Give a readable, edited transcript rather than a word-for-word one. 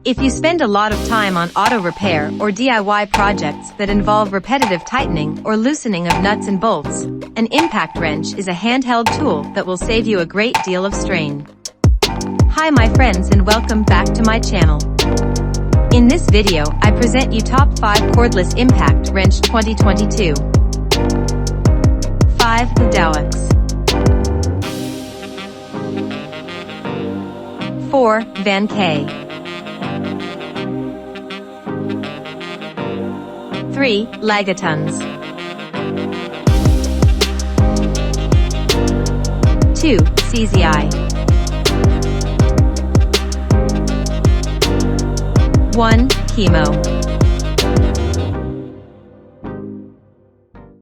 If you spend a lot of time on auto repair or DIY projects that involve repetitive tightening or loosening of nuts and bolts, an impact wrench is a handheld tool that will save you a great deal of strain. Hi my friends and welcome back to my channel. In this video, I present you top 5 cordless impact wrench 2022. 5. Dowix. 4. Van K. 3. Lagatons. 2. CZI. 1. Chemo.